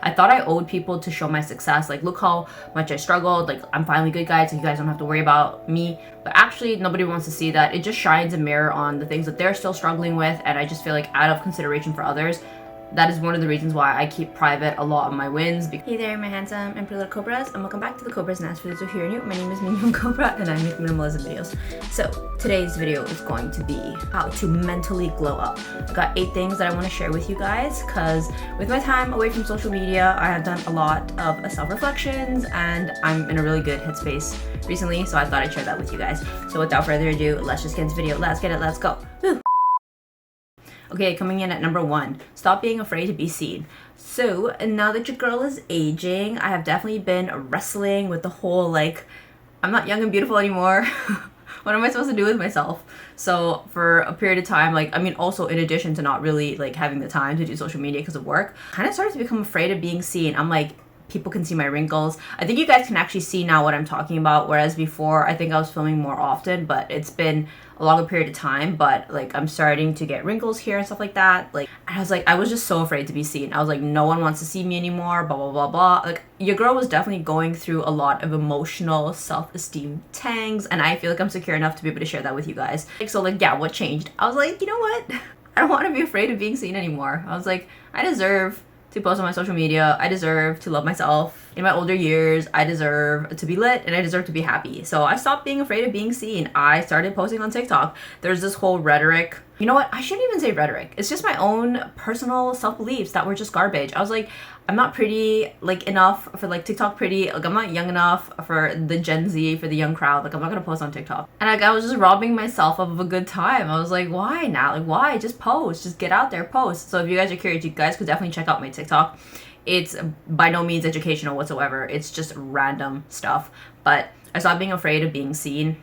I thought I owed people to show my success. Like, look how much I struggled. Like, I'm finally good, guys. So you guys don't have to worry about me. But actually, nobody wants to see that. It just shines a mirror on the things that they're still struggling with. And I just feel like out of consideration for others, that is one of the reasons why I keep private a lot of my wins. Hey there, my handsome and pretty little Cobras, and welcome back to the Cobras Nest. For those who are new, my name is Mignon Cobra and I make minimalism videos. So today's video is going to be how to mentally glow up. I've got 8 things that I want to share with you guys because with my time away from social media, I have done a lot of self-reflections and I'm in a really good headspace recently, so I thought I'd share that with you guys. So without further ado, let's just get into the video. Let's get it, let's go. Woo. Okay, coming in at number 1, stop being afraid to be seen. So now that your girl is aging, I have definitely been wrestling with the whole like, I'm not young and beautiful anymore. What am I supposed to do with myself? So for a period of time, like, I mean, also in addition to not really like having the time to do social media because of work, kind of started to become afraid of being seen. I'm like, people can see my wrinkles. I think you guys can actually see now what I'm talking about, whereas before I think I was filming more often, but it's been a longer period of time. But like, I'm starting to get wrinkles here and stuff like that. Like, I was just so afraid to be seen. I was like, no one wants to see me anymore, blah blah blah blah. Like, your girl was definitely going through a lot of emotional self-esteem tangs, and I feel like I'm secure enough to be able to share that with you guys. Like, so like, yeah, what changed? I was like, you know what, I don't want to be afraid of being seen anymore. I was like, I deserve to post on my social media. I deserve to love myself. In my older years, I deserve to be lit and I deserve to be happy. So I stopped being afraid of being seen. I started posting on TikTok. There's this whole rhetoric. You know what? I shouldn't even say rhetoric. It's just my own personal self-beliefs that were just garbage. I was like, I'm not pretty like enough for like TikTok pretty. Like, I'm not young enough for the Gen Z, for the young crowd. Like, I'm not gonna post on TikTok. And like, I was just robbing myself of a good time. I was like, why now? Like, why? Just post. Just get out there, post. So if you guys are curious, you guys could definitely check out my TikTok. It's by no means educational whatsoever. It's just random stuff. But I stopped being afraid of being seen,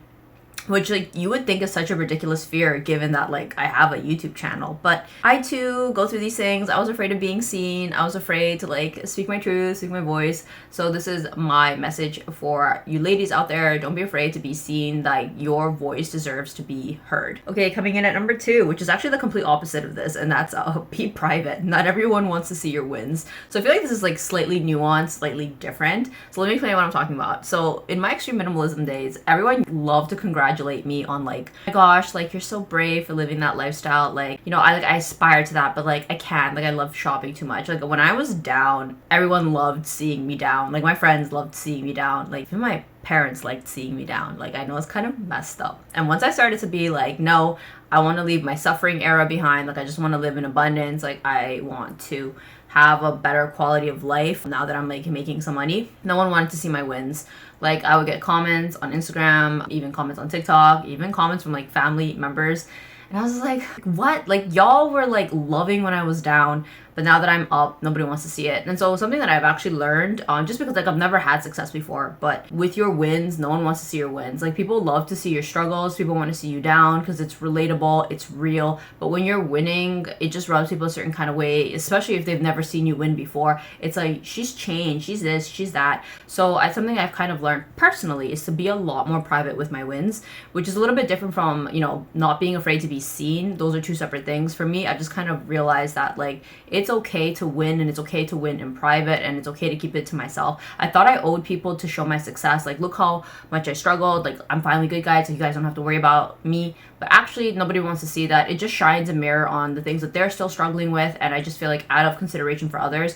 which like you would think is such a ridiculous fear given that like I have a YouTube channel. But I too go through these things. I was afraid of being seen. I was afraid to like speak my truth, speak my voice. So this is my message for you ladies out there. Don't be afraid to be seen. That your voice deserves to be heard. Okay, coming in at number 2, which is actually the complete opposite of this, and that's be private. Not everyone wants to see your wins. So I feel like this is like slightly nuanced, slightly different. So let me explain what I'm talking about. So in my extreme minimalism days, everyone loved to congratulate me on like, oh my gosh, like, you're so brave for living that lifestyle. Like, you know, I aspire to that, but like I can't. Like, I love shopping too much. Like, when I was down, everyone loved seeing me down. Like, my friends loved seeing me down. Like, even my parents liked seeing me down. Like, I know it's kind of messed up. And once I started to be like, no, I want to leave my suffering era behind. Like, I just want to live in abundance. Like, I want to have a better quality of life now that I'm like making some money. No one wanted to see my wins. Like, I would get comments on Instagram, even comments on TikTok, even comments from like family members. And I was like, what? Like, y'all were like loving when I was down, but now that I'm up, nobody wants to see it. And so something that I've actually learned, just because like I've never had success before, but with your wins, no one wants to see your wins. Like, people love to see your struggles. People want to see you down because it's relatable, it's real. But when you're winning, it just rubs people a certain kind of way, especially if they've never seen you win before. It's like, she's changed, she's this, she's that. So something I've kind of learned personally is to be a lot more private with my wins, which is a little bit different from, you know, not being afraid to be seen. Those are two separate things. For me, I just kind of realized that like, it's okay to win, and it's okay to win in private, and it's okay to keep it to myself. I thought I owed people to show my success. Like, look how much I struggled. Like, I'm finally good, guys. So you guys don't have to worry about me. But actually, nobody wants to see that. It just shines a mirror on the things that they're still struggling with. And I just feel like out of consideration for others,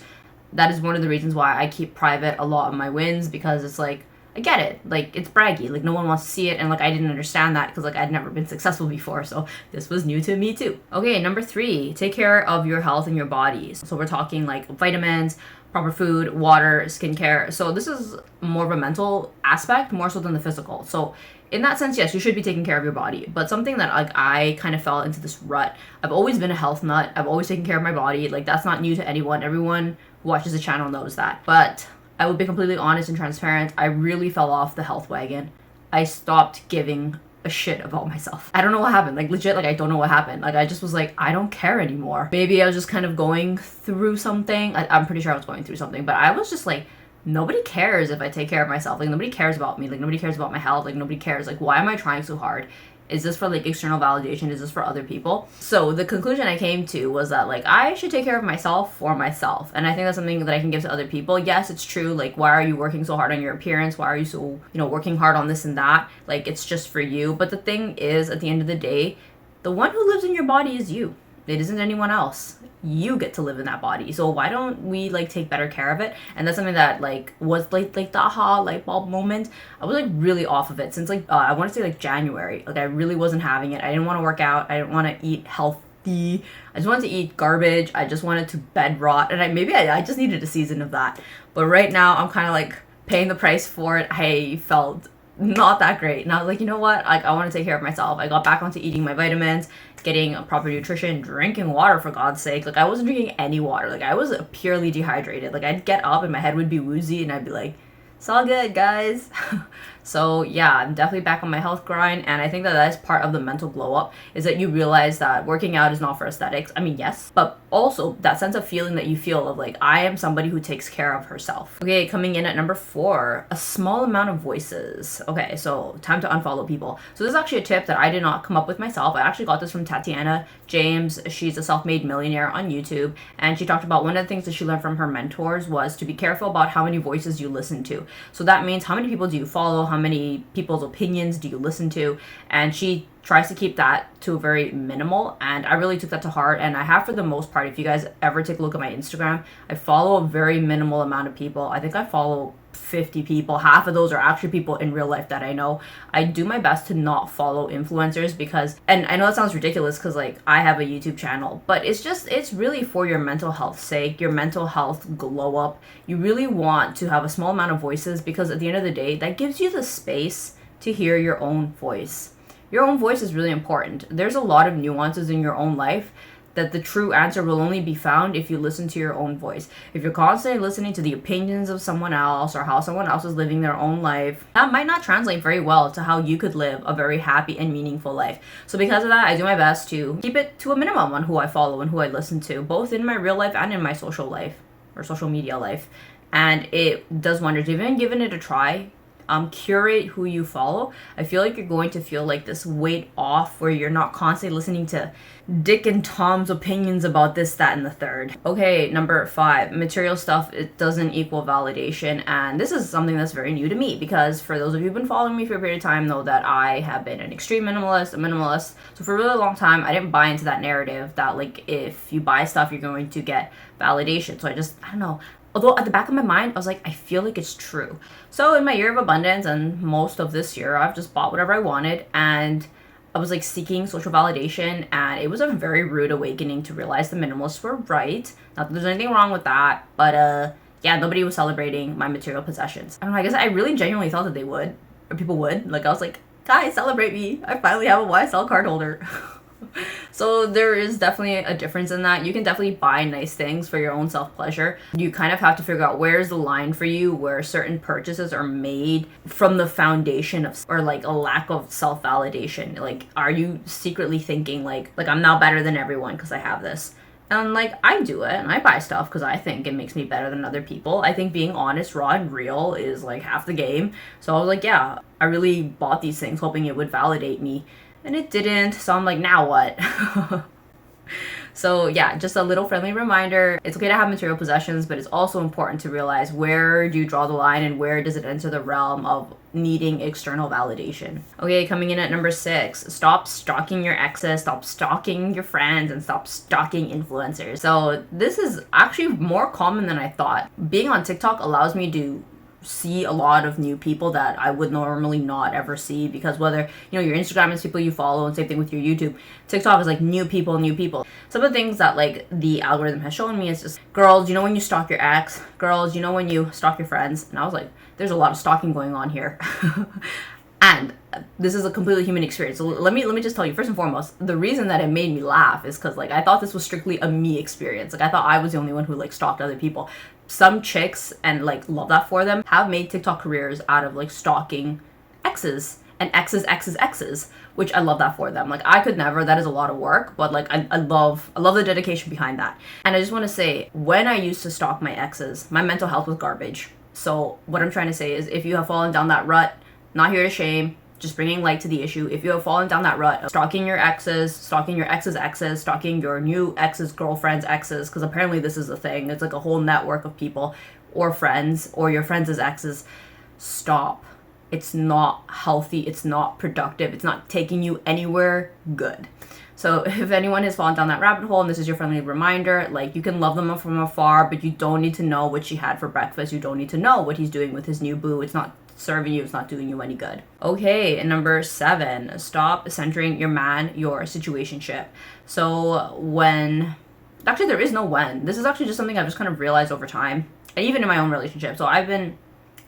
that is one of the reasons why I keep private a lot of my wins, because it's like, I get it. Like, it's braggy. Like, no one wants to see it. And like, I didn't understand that because like I'd never been successful before. So this was new to me too. Okay, number 3, take care of your health and your bodies. So we're talking like vitamins, proper food, water, skincare. So this is more of a mental aspect, more so than the physical. So in that sense, yes, you should be taking care of your body. But something that like I kind of fell into this rut. I've always been a health nut. I've always taken care of my body. Like, that's not new to anyone. Everyone who watches the channel knows that. But I would be completely honest and transparent. I really fell off the health wagon. I stopped giving a shit about myself. I don't know what happened. Like, legit, like, I don't know what happened. Like, I just was like, I don't care anymore. Maybe I was just kind of going through something. I'm pretty sure I was going through something. But I was just like, nobody cares if I take care of myself. Like, nobody cares about me. Like, nobody cares about my health. Like, nobody cares. Like, why am I trying so hard Is this for like external validation? Is this for other people? So the conclusion I came to was that like I should take care of myself for myself. And I think that's something that I can give to other people. Yes, it's true. Like, why are you working so hard on your appearance? Why are you so, working hard on this and that? Like, it's just for you. But the thing is, at the end of the day, the one who lives in your body is you. It isn't anyone else. You get to live in that body. So why don't we like take better care of it? And that's something that like was like the aha light bulb moment. I was like really off of it since like I want to say like January. Like I really wasn't having it. I didn't want to work out. I didn't want to eat healthy. I just wanted to eat garbage. I just wanted to bed rot. And I just needed a season of that. But right now I'm kind of like paying the price for it. I felt not that great. And I was like, you know what? Like I want to take care of myself. I got back onto eating my vitamins, getting proper nutrition, drinking water for God's sake. Like I wasn't drinking any water. Like I was purely dehydrated. Like I'd get up and my head would be woozy and I'd be like, it's all good, guys. So yeah, I'm definitely back on my health grind, and I think that is part of the mental glow up, is that you realize that working out is not for aesthetics. I mean, yes, but also that sense of feeling that you feel of like, I am somebody who takes care of herself. Okay, coming in at number 4, a small amount of voices. Okay, so time to unfollow people. So this is actually a tip that I did not come up with myself. I actually got this from Tatiana James. She's a self-made millionaire on YouTube, and she talked about one of the things that she learned from her mentors was to be careful about how many voices you listen to. So that means how many people do you follow, how many people's opinions do you listen to, and she tries to keep that to a very minimal, and I really took that to heart, and I have for the most part. If you guys ever take a look at my Instagram, I follow a very minimal amount of people. I think I follow 50 people. Half of those are actually people in real life that I know. I do my best to not follow influencers because, and I know that sounds ridiculous because like I have a YouTube channel, but it's really for your mental health sake, your mental health glow up. You really want to have a small amount of voices because at the end of the day, that gives you the space to hear your own voice. Your own voice is really important. There's a lot of nuances in your own life that the true answer will only be found if you listen to your own voice. If you're constantly listening to the opinions of someone else or how someone else is living their own life, that might not translate very well to how you could live a very happy and meaningful life. So because of that, I do my best to keep it to a minimum on who I follow and who I listen to, both in my real life and in my social life or social media life. And it does wonders. Even given it a try, curate who you follow. I feel like you're going to feel like this weight off where you're not constantly listening to Dick and Tom's opinions about this, that, and the third. Okay, number 5, material stuff, it doesn't equal validation. And this is something that's very new to me because for those of you who've been following me for a period of time know that I have been an extreme minimalist, a minimalist. So for a really long time, I didn't buy into that narrative that like if you buy stuff, you're going to get validation. So I don't know. Although at the back of my mind, I was like, I feel like it's true. So in my year of abundance and most of this year, I've just bought whatever I wanted, and I was like seeking social validation, and it was a very rude awakening to realize the minimalists were right. Not that there's anything wrong with that, but yeah, nobody was celebrating my material possessions. I don't know, I guess I really genuinely thought that they would, or people would. Like I was like, guys, celebrate me. I finally have a YSL card holder. So there is definitely a difference in that. You can definitely buy nice things for your own self-pleasure. You kind of have to figure out where's the line for you where certain purchases are made from the foundation of or like a lack of self-validation. Like, are you secretly thinking like I'm now better than everyone because I have this? And like I do it and I buy stuff because I think it makes me better than other people. I think being honest, raw, and real is like half the game. So I was like, yeah, I really bought these things hoping it would validate me. And it didn't, so I'm like, now what? So yeah, just a little friendly reminder. It's okay to have material possessions, but it's also important to realize where do you draw the line and where does it enter the realm of needing external validation. Okay, coming in at number 6, stop stalking your exes, stop stalking your friends, and stop stalking influencers. So this is actually more common than I thought. Being on TikTok allows me to see a lot of new people that I would normally not ever see, because whether your Instagram is people you follow, and same thing with your YouTube, TikTok is like new people. Some of the things that like the algorithm has shown me is just, girls, when you stalk your ex, girls, when you stalk your friends. And I was like, there's a lot of stalking going on here. And this is a completely human experience. So let me just tell you, first and foremost, the reason that it made me laugh is because like I thought this was strictly a me experience. Like I thought I was the only one who like stalked other people. Some chicks, and like love that for them, have made TikTok careers out of like stalking exes and exes, which I love that for them. Like I could never. That is a lot of work, but like I love the dedication behind that. And I just want to say, when I used to stalk my exes, my mental health was garbage. So what I'm trying to say is, if you have fallen down that rut, not here to shame, just bringing light to the issue. If you have fallen down that rut of stalking your exes, stalking your ex's exes, stalking your new ex's girlfriend's exes, because apparently this is a thing. It's like a whole network of people or friends or your friends' exes. Stop. It's not healthy. It's not productive. It's not taking you anywhere good. So if anyone has fallen down that rabbit hole and this is your friendly reminder, like, you can love them from afar, but you don't need to know what she had for breakfast. You don't need to know what he's doing with his new boo. It's not serving you. It's not doing you any good. Okay, and number 7, stop centering your man, your situationship. So actually there is no when. This is actually just something I've just kind of realized over time, and even in my own relationship. So I've been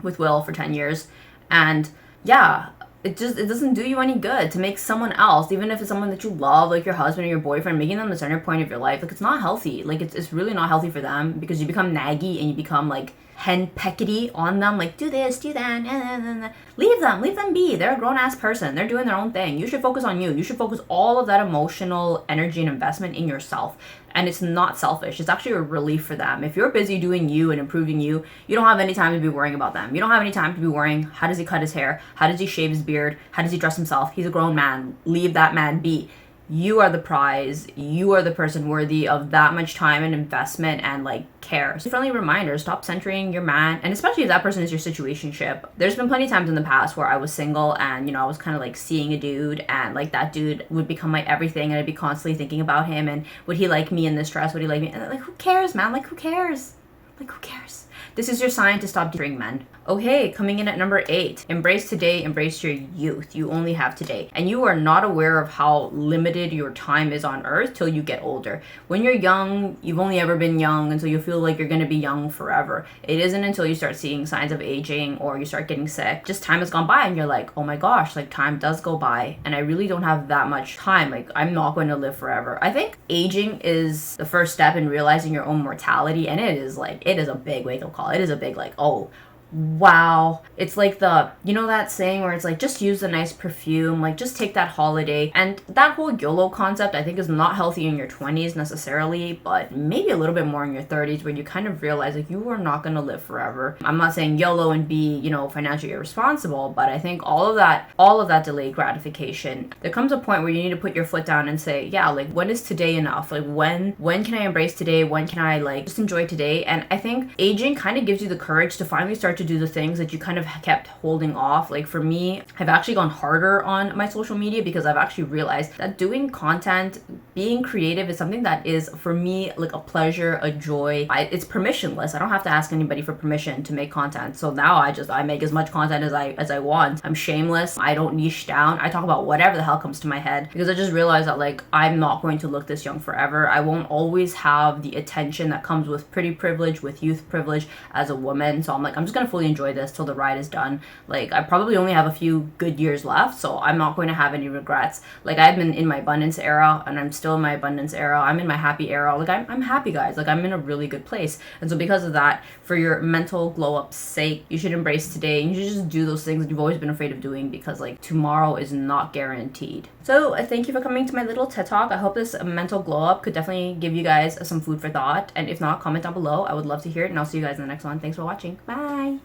with Will for 10 years, and yeah, it doesn't do you any good to make someone else, even if it's someone that you love, like your husband or your boyfriend, making them the center point of your life. Like, it's not healthy. Like, it's really not healthy for them, because you become naggy and you become like henpeckety on them, like, do this, do that, nah, nah, nah. Leave them be. They're a grown-ass person. They're doing their own thing. You should focus on you. You should focus all of that emotional energy and investment in yourself. And it's not selfish. It's actually a relief for them. If you're busy doing you and improving you, you don't have any time to be worrying about them. You don't have any time to be worrying, how does he cut his hair? How does he shave his beard? How does he dress himself? He's a grown man. Leave that man be. You are the prize. You are the person worthy of that much time and investment and like care. So friendly reminder, stop centering your man, and especially if that person is your situationship. There's been plenty of times in the past where I was single and, you know, I was kind of like seeing a dude, and like that dude would become my everything, and I'd be constantly thinking about him, and would he like me in this dress? Would he like me? And like, who cares, man? Like, who cares? Like, who cares? This is your sign to stop dating men. Okay, coming in at number 8, embrace today, embrace your youth. You only have today. And you are not aware of how limited your time is on earth till you get older. When you're young, you've only ever been young, and so you feel like you're gonna be young forever. It isn't until you start seeing signs of aging or you start getting sick. Just time has gone by and you're like, oh my gosh, like time does go by and I really don't have that much time. Like, I'm not going to live forever. I think aging is the first step in realizing your own mortality, and it is a big wake-up call. It is a big like, oh, wow. It's like you know that saying where it's like, just use a nice perfume, like just take that holiday. And that whole YOLO concept, I think, is not healthy in your 20s necessarily, but maybe a little bit more in your 30s, when you kind of realize like you are not going to live forever. I'm not saying YOLO and be, you know, financially irresponsible, but I think all of that delayed gratification, there comes a point where you need to put your foot down and say, yeah, like, when is today enough? Like, when can I embrace today? When can I like just enjoy today? And I think aging kind of gives you the courage to finally start to do the things that you kind of kept holding off. Like, for me, I've actually gone harder on my social media because I've actually realized that doing content, being creative, is something that is, for me, like a pleasure, a joy. It's permissionless. I don't have to ask anybody for permission to make content. So now I make as much content as I want. I'm shameless. I don't niche down. I talk about whatever the hell comes to my head, because I just realized that like I'm not going to look this young forever. I won't always have the attention that comes with pretty privilege, with youth privilege as a woman. So I'm like, I'm just gonna fully enjoy this till the ride is done. Like, I probably only have a few good years left, so I'm not going to have any regrets. Like, I've been in my abundance era, and I'm still in my abundance era. I'm in my happy era. Like, I'm happy, guys. Like, I'm in a really good place. And so because of that, for your mental glow up's sake, you should embrace today, and you should just do those things that you've always been afraid of doing, because like tomorrow is not guaranteed. So thank you for coming to my little TED Talk. I hope this mental glow up could definitely give you guys some food for thought, and if not, comment down below. I would love to hear it, and I'll see you guys in the next one. Thanks for watching. Bye.